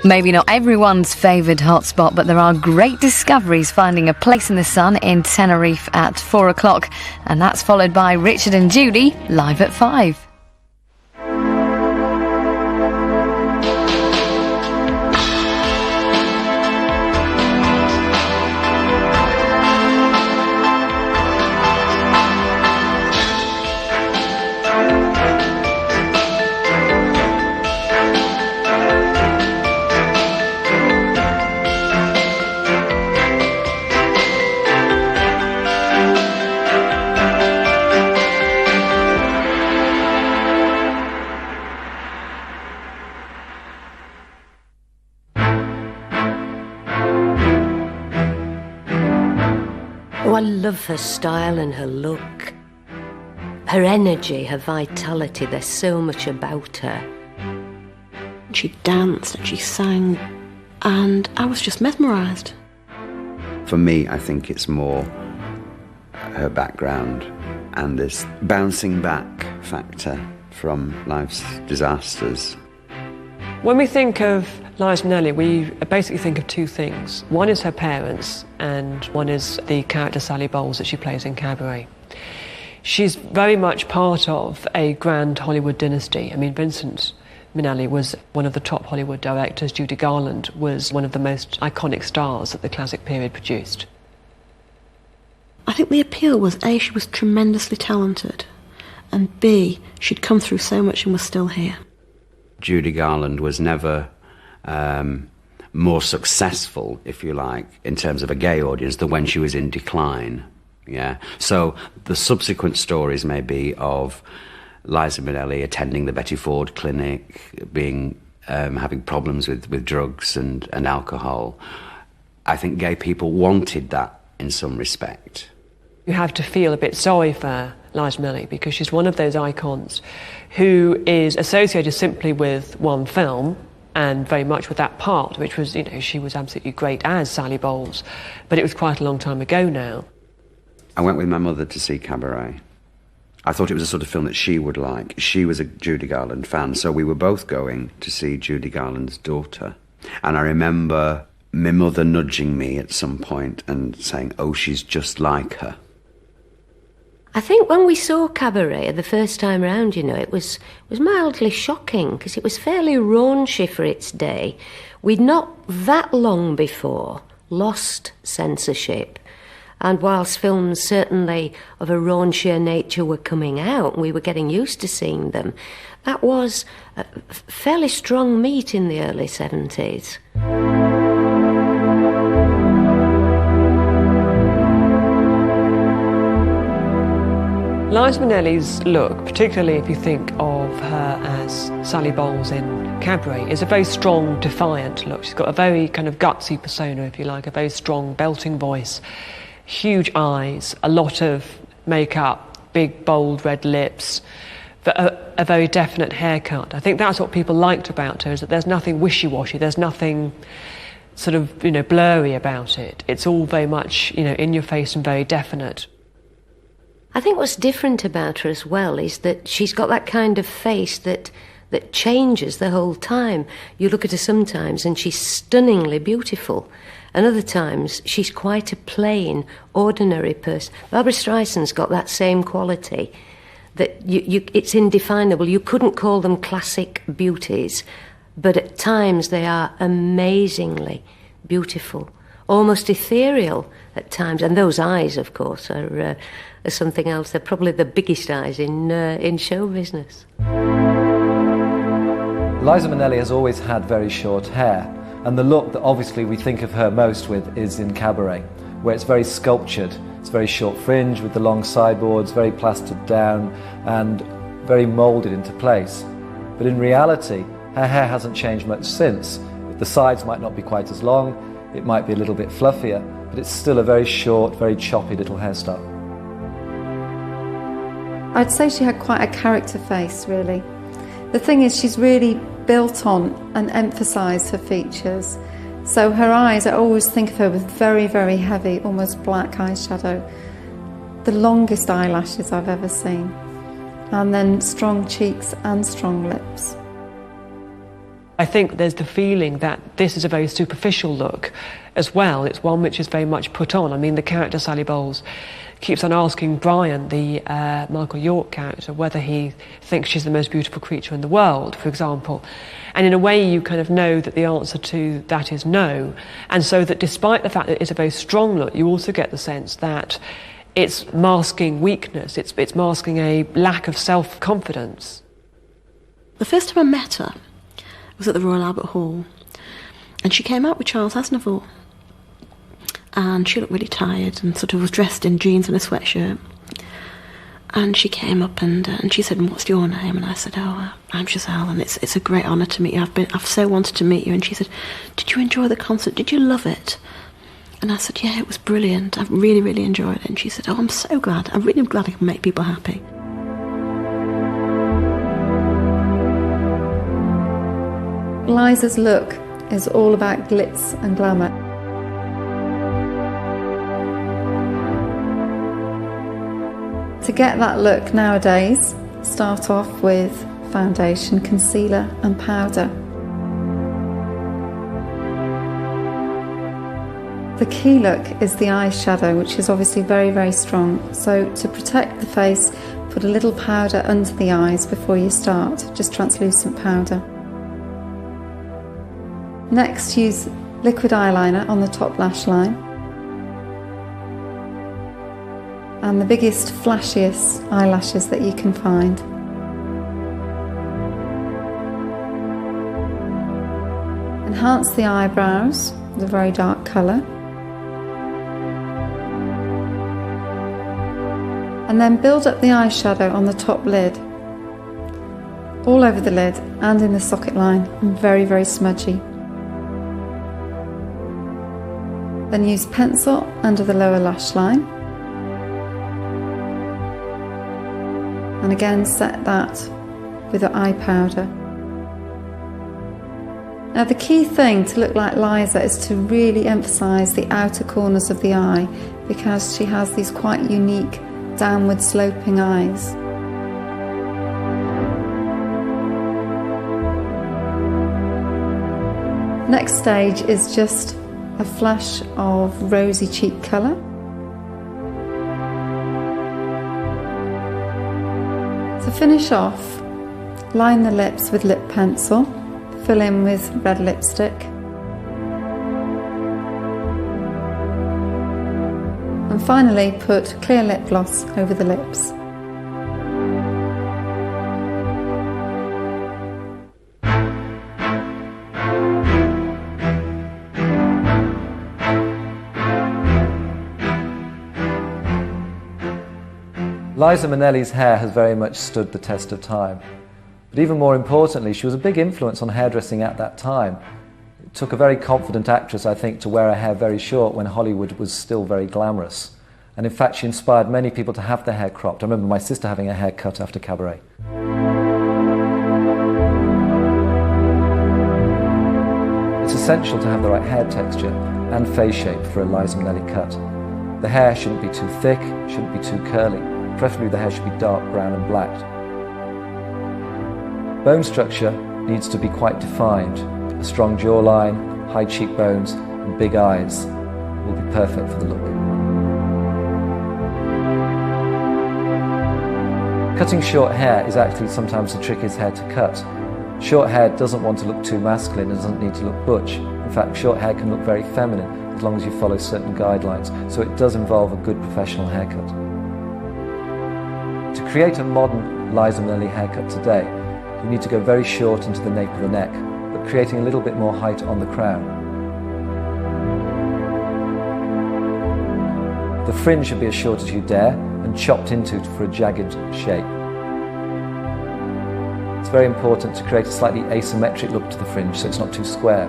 Maybe not everyone's favoured hotspot, but there are great discoveries finding a place in the sun in Tenerife at 4 o'clock. And that's followed by Richard and Judy live at 5. Oh, I love her style and her look. Her energy, her vitality, there's so much about her. She danced and she sang, and I was just mesmerised. For me, I think it's more her background and this bouncing back factor from life's disasters. When we think of Liza Minnelli, we basically think of two things. One is her parents, and one is the character Sally Bowles that she plays in Cabaret. She's very much part of a grand Hollywood dynasty. I mean, Vincent Minnelli was one of the top Hollywood directors. Judy Garland was one of the most iconic stars that the classic period produced. I think the appeal was A, she was tremendously talented, and B, she'd come through so much and was still here. Judy Garland was never more successful, if you like, in terms of a gay audience than when she was in decline. Yeah. So the subsequent stories may be of Liza Minnelli attending the Betty Ford clinic, being having problems with drugs and alcohol. I think gay people wanted that in some respect. You have to feel a bit sorry for Liza Minnelli because she's one of those icons who is associated simply with one film and very much with that part, which was, you know, she was absolutely great as Sally Bowles, but it was quite a long time ago now. I went with my mother to see Cabaret. I thought it was a sort of film that she would like. She was a Judy Garland fan, so we were both going to see Judy Garland's daughter. And I remember my mother nudging me at some point and saying, "Oh, she's just like her." I think when we saw Cabaret the first time round, you know, it was mildly shocking because it was fairly raunchy for its day. We'd not that long before lost censorship. And whilst films certainly of a raunchier nature were coming out and we were getting used to seeing them, that was a fairly strong meat in the early 70s. Liza Minnelli's look, particularly if you think of her as Sally Bowles in Cabaret, is a very strong, defiant look. She's got a very kind of gutsy persona, if you like, a very strong, belting voice, huge eyes, a lot of makeup, big, bold red lips, a very definite haircut. I think that's what people liked about her, is that there's nothing wishy-washy, there's nothing sort of, you know, blurry about it. It's all very much, you know, in your face and very definite. I think what's different about her as well is that she's got that kind of face that changes the whole time. You look at her sometimes and she's stunningly beautiful, and other times she's quite a plain, ordinary person. Barbra Streisand's got that same quality, that it's indefinable. You couldn't call them classic beauties, but at times they are amazingly beautiful, almost ethereal at times. And those eyes, of course, are something else. They're probably the biggest eyes in show business. Liza Minnelli has always had very short hair, and the look that obviously we think of her most with is in Cabaret, where it's very sculptured. It's very short fringe with the long sideboards, very plastered down and very moulded into place. But in reality, her hair hasn't changed much since. The sides might not be quite as long, it might be a little bit fluffier, but it's still a very short, very choppy little hairstyle. I'd say she had quite a character face, really. The thing is, she's really built on and emphasised her features. So her eyes, I always think of her with very, very heavy, almost black eyeshadow. The longest eyelashes I've ever seen. And then strong cheeks and strong lips. I think there's the feeling that this is a very superficial look as well. It's one which is very much put on. I mean, the character Sally Bowles keeps on asking Brian, the Michael York character, whether he thinks she's the most beautiful creature in the world, for example. And in a way, you kind of know that the answer to that is no. And so that despite the fact that it's a very strong look, you also get the sense that it's masking weakness, it's masking a lack of self-confidence. The first time I met her was at the Royal Albert Hall, and she came out with Charles Aznavour, and she looked really tired and sort of was dressed in jeans and a sweatshirt, and she came up and she said, "What's your name?" And I said, "Oh, I'm Giselle, and it's a great honour to meet you. I've so wanted to meet you." And she said, "Did you enjoy the concert? Did you love it?" And I said, "Yeah, it was brilliant. I really, really enjoyed it." And she said, "Oh, I'm so glad. I'm really glad I can make people happy." Liza's look is all about glitz and glamour. To get that look nowadays, start off with foundation, concealer and powder. The key look is the eyeshadow, which is obviously very, very strong. So to protect the face, put a little powder under the eyes before you start, just translucent powder. Next, use liquid eyeliner on the top lash line. And the biggest, flashiest eyelashes that you can find. Enhance the eyebrows with a very dark colour. And then build up the eyeshadow on the top lid, all over the lid and in the socket line, and very, very smudgy. Then use pencil under the lower lash line. And again set that with the eye powder. Now the key thing to look like Liza is to really emphasise the outer corners of the eye, because she has these quite unique downward sloping eyes. Next stage is just a flash of rosy cheek colour. To finish off, line the lips with lip pencil, fill in with red lipstick, and finally put clear lip gloss over the lips. Liza Minnelli's hair has very much stood the test of time. But even more importantly, she was a big influence on hairdressing at that time. It took a very confident actress, I think, to wear her hair very short when Hollywood was still very glamorous. And in fact, she inspired many people to have their hair cropped. I remember my sister having her hair cut after Cabaret. It's essential to have the right hair texture and face shape for a Liza Minnelli cut. The hair shouldn't be too thick, shouldn't be too curly. Preferably the hair should be dark brown and black. Bone structure needs to be quite defined. A strong jawline, high cheekbones and big eyes will be perfect for the look. Cutting short hair is actually sometimes the trickiest hair to cut. Short hair doesn't want to look too masculine and doesn't need to look butch. In fact, short hair can look very feminine as long as you follow certain guidelines, so it does involve a good professional haircut. To create a modern Liza Minnelli haircut today, you need to go very short into the nape of the neck, but creating a little bit more height on the crown. The fringe should be as short as you dare and chopped into for a jagged shape. It's very important to create a slightly asymmetric look to the fringe so it's not too square.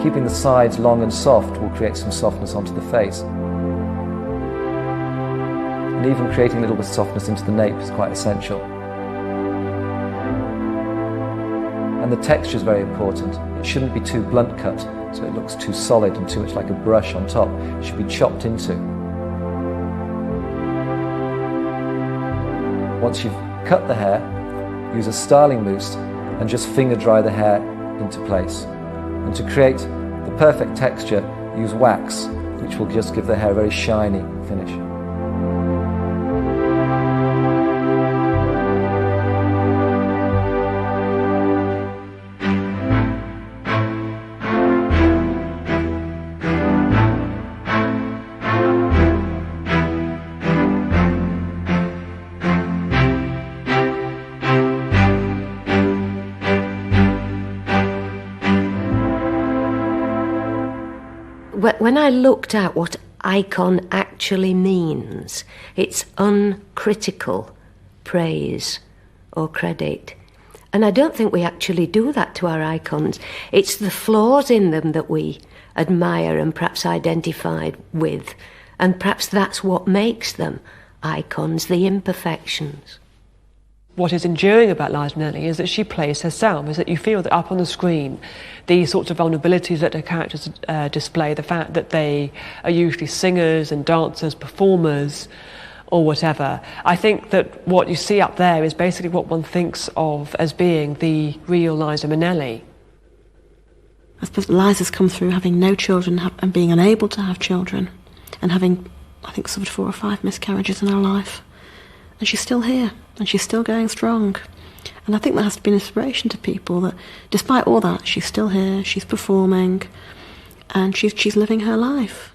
Keeping the sides long and soft will create some softness onto the face. And even creating a little bit of softness into the nape is quite essential. And the texture is very important. It shouldn't be too blunt cut, so it looks too solid and too much like a brush on top. It should be chopped into. Once you've cut the hair, use a styling mousse, and just finger dry the hair into place. And to create the perfect texture, use wax, which will just give the hair a very shiny finish. When I looked at what icon actually means, it's uncritical praise or credit. And I don't think we actually do that to our icons. It's the flaws in them that we admire and perhaps identify with. And perhaps that's what makes them icons, the imperfections. What is enduring about Liza Minnelli is that she plays herself, is that you feel that up on the screen, these sorts of vulnerabilities that her characters display, the fact that they are usually singers and dancers, performers, or whatever. I think that what you see up there is basically what one thinks of as being the real Liza Minnelli. I suppose Liza's come through having no children and being unable to have children and having, I think, sort of 4 or 5 miscarriages in her life. And she's still here, and she's still going strong. And I think that has to be an inspiration to people, that despite all that, she's still here, she's performing, and she's living her life.